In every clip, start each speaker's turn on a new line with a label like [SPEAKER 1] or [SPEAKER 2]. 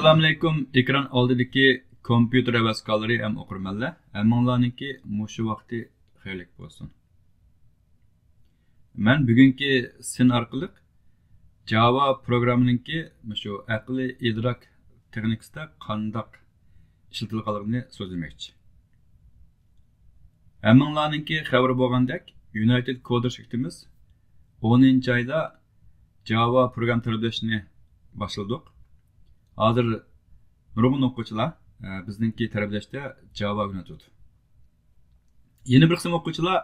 [SPEAKER 1] Assalamu alaykum. Ekran oldidagi kompyuter havaskorlari ham o'qirmanlar. Hammanglarningki mushu vaqti xayrlik bo'lsin. Men bugungi sin orqali Java programmaninki mushu aqliy idrok texnikasida qandoq ishlatilganligini so'zlamoqchi. Hammanglarningki xabar bo'lgandek, United Coder şirketimiz 10-oyda Java program tarbiyalashni boshladik. Hozir nurg'un o'quvchilar bizningki tarbiyalashda Java o'rgatadi. Yeni bir qism o'quvchilar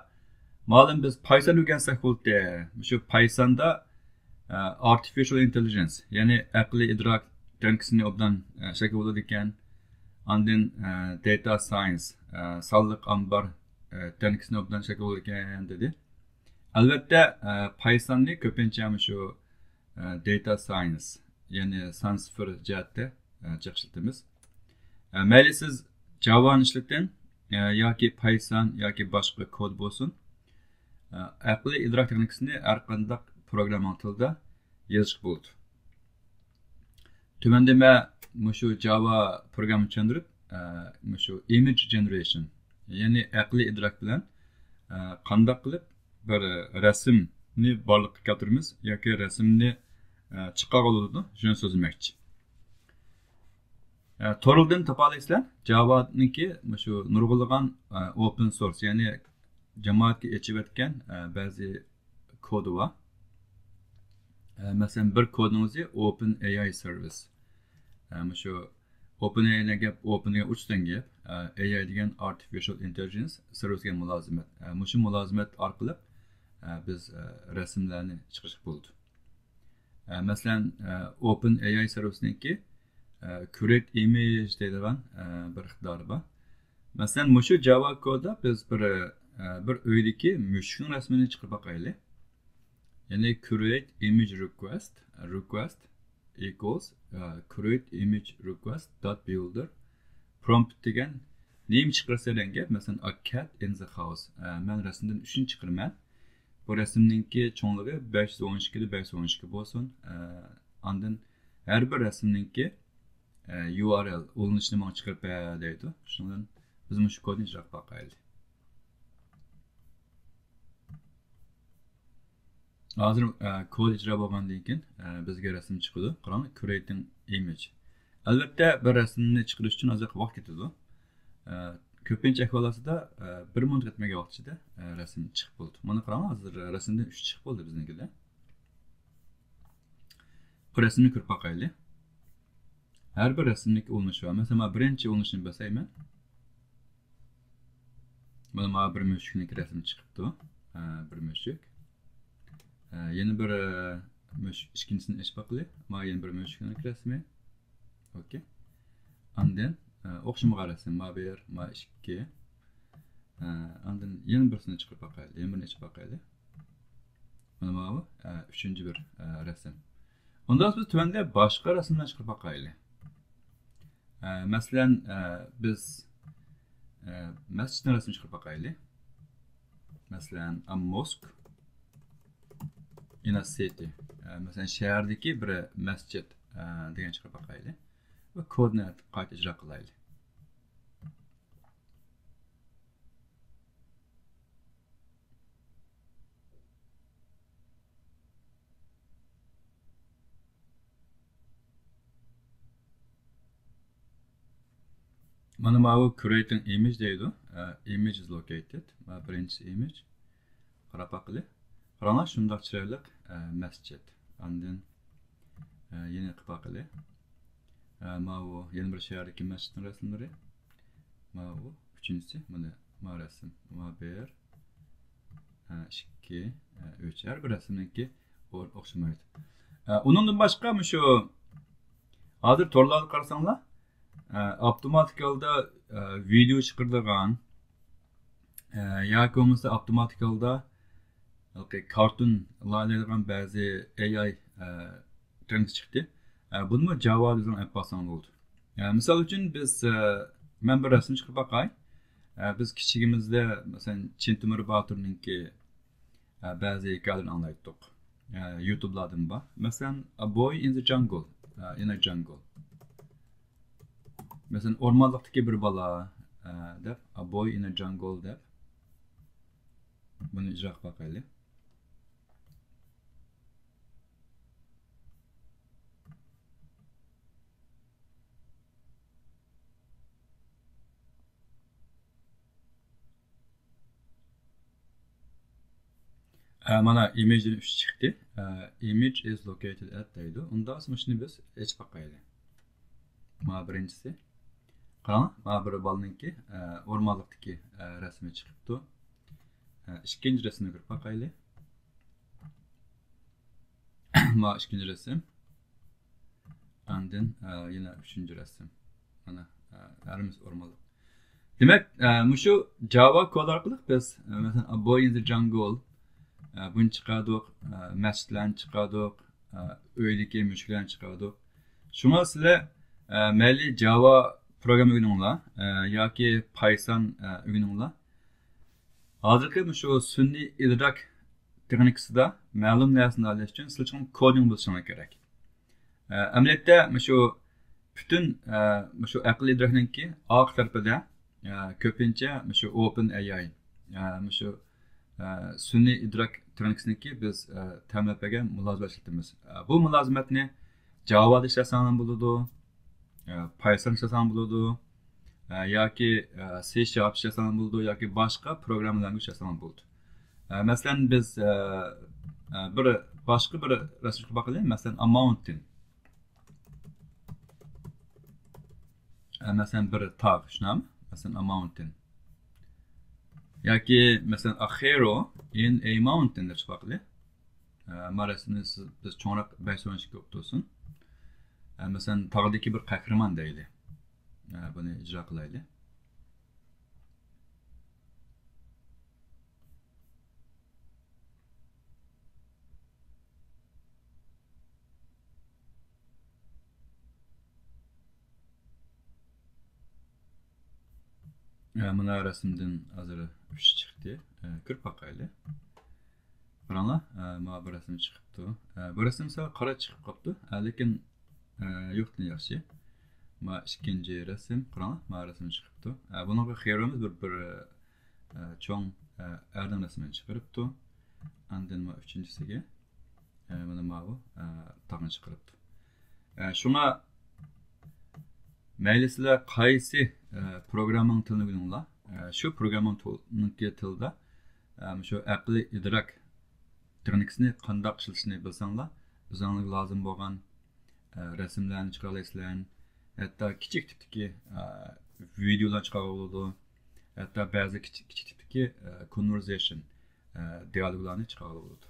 [SPEAKER 1] ma'lum biz Python o'rgansak bo'ldi. Shu Pythonda artificial intelligence, ya'ni aqliy idrok texnikasini obdan shakl bo'ladi ekan. Andin data science, sonliq ambar texnikasini obdan shakl bo'ladi ekan dedi. Albatta Pythonni ko'pincha shu data science, yani san sıfır cihatte çalıştığımız. Mayli siz Java'ni ishlating yoki Python yoki boshqa kod bo'lsin. Aqliy idrok texnikasini har qanday programming tilida yozish bo'ladi. Tumanda men shu Java programmani tushuntirib, shu image generation, ya'ni aqliy idrok bilan qanday qilib bir rasmni borliqqa keltiramiz yoki rasmni chiqarıldı. Şunu sözlemek. Toruldan tapalaysizlar. Java'ningki şu nurg'ulg'an open source, ya'ni jamoatga echib etgan ba'zi kodi var. Masalan bir kodingizni OpenAI service. Şu OpenAI'ga gap OpenAI uchdan gap. AI degan artificial intelligence service'ga mulozimat. Shu mulozimat orqali biz rasmlarni chiqarish bo'ldi. Mesela OpenAI servisiniki create image deydigan bir iqtidori bor. Mesela mushu Java kodda biz bir uydagi mushukning rasmini chiqarib boqaylik. Ya'ni create image request equals create image request dot builder prompt degan nima chiqarsa degan, mesela a cat in the house. Men rasmdan 3ni chiqarman. Bu resimninki çoğunluğu 512'de 512 bo'lsin. Andın her bir resimninki URL olunuşunu bana çıkarıp deydi. Şundan bizim şu kodunu icra bakaylı. Hazır kod icra bo'lgandan keyin bizga rasm chiqadi. Qarang, creating image. Albatta bir rasmni chiqarish uchun ozroq vaqt ketadi. Ko'pincha ahvollarda 1 minut ketmagan vaqt ichida rasm chiqib bo'ldi. Mana qarang, hozir rasmdan 3 chiqib bo'ldi biznikida. Bu rasmni ko'rib boqaylik. Har bir rasmning o'linishi var. Masalan, birinchi o'linishini basayman. Mana bir mushukning rasmi chiqibdi. Bir mushuk. Yana bir mushuk, ikkinchisini ish boqaylik. Mana yana bir mushukning rasmi. Okay. Andin o'xshamagan rasm ma1, ma2. Andin yana birisini chiqarib boqaylik. Yana birini ichib boqaylik. Mana bu uchinchi bir rasm. Undan biz tuvanda boshqa rasmlarni chiqarib boqaylik. Masalan, biz masjidning rasmini chiqarib boqaylik. Masalan, a mosque in a city. Masalan, shahardagi bir masjid degan chiqarib boqaylik. Ve kodni qayta ijro qilaylik. Mana bu creating image deydi. Image is located. Mana birinchi image. Qarab boqaylik. Qaranglar, shundoq chiroyli masjid. Andin yana qilib boqaylik. Bu yeni bir şehirdeki mescidin resimleri. Bu üçüncüsü. Bu resim. Bu bir, iki, üç. Her bir resimdeki okşamaydı. Onun başka mı şu hazır torlarda karsanlar otomatik yolda video çıkırdığın ya ki olmasa otomatik yolda kartun laylayan bazı AI trend çıktı. Bunu Java dizayın yapmasan oldu. Misal için biz ben bir resim çıkıp bakay. Biz kiçigimizde mesela Çintimir Batur'unki bazı hikayelerini anlattık. YouTube'lardan bak. Mesela A Boy in the Jungle, in a Jungle. Mesela ormanlıktaki bir bala deb, a boy in a jungle deb. Bunu icra qilib bakaylı. Mana image'in 3 çıktı. Image is located at deydi. Ondan sonra şimdi biz hech bakaylı. Mana birincisi. Qarang, mana bir balninki ormanlıktaki resmi çıktı. İkinci resmine görüp bakaylı. Mana ikinci resim. Andın yine üçüncü resim. Mana herimiz ormanlık. Demek şu Java kod arkalık biz mesela A Boy in the Jungle bunu çıkardık, mescitlerini çıkardık, öydeki müşkülerini çıkardık. Şuna sizler meli Java program öğrenimler, ya ki Python öğrenimler. Hazırki şu sünni idrak teknikasida ma'lum narsani alış uchun sizlar uchun koding bilishinglar kerak. Amaliyotda şu bütün şu aql idrakninki orqa tarafida ko'pincha şu OpenAI şu sun'iy idrok texnikasini biz ta'minlagan mulozimat ishlatamiz. Bu mulozimatni Java'da ishlasang ham bo'ladi, Python ishlasang bo'ladi, yoki C# ishlasang ham bo'ladi, yoki boshqa programmalarga ishlasang ham bo'ladi. Masalan biz boshqa bir rasmga boqaylik. Masalan a mountain. Masalan bir tog', shunami? Masalan a mountain. Yoki masalan a hero in a mountain deb chiqaqli. Marasini biz cho'nroq bayso'nish ko'p bo'lsin. Masalan tog'dagi bir qahramon deylik. Buni ijro qilaylik. Mana rasmdan hozir 3 chiqdi. Ko'rib boqaylik. Qaranglar, mana bu rasm chiqibdi. Bu rasm sal qora chiqib qopti, lekin yo'qdan yaxshi. Mana ikkinchi rasm, qaranglar, mana rasm chiqibdi. Bunaqa xeromiz bir cho'ng erdam rasmini chiqaribdi. Andan mana uchinchisiga mana bu tag'ini chiqaribdi. Shunga mayli sizlar qaysi programming tilini bilinglar, shu programming tilida shu aqliy idrok texnikasini qanday ishlatishni bilsanglar, o'zingizga lozim bo'lgan rasmlarni chiqara olasizlar, hatto kichik tipdagi videolar chiqara oladi, hatto ba'zi kichik tipdagi conversation dialoglarni chiqara oladi.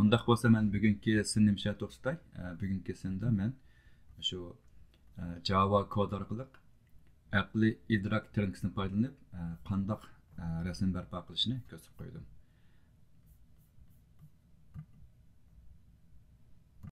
[SPEAKER 1] Undaq bo'lsa men bugungi sinnim shay to'xtatay. Bugungi sinda men shu Java kod orqali aqliy idrok texnikasini foydalanib qanday rasm barpo qilishni ko'rsatib qo'ydim.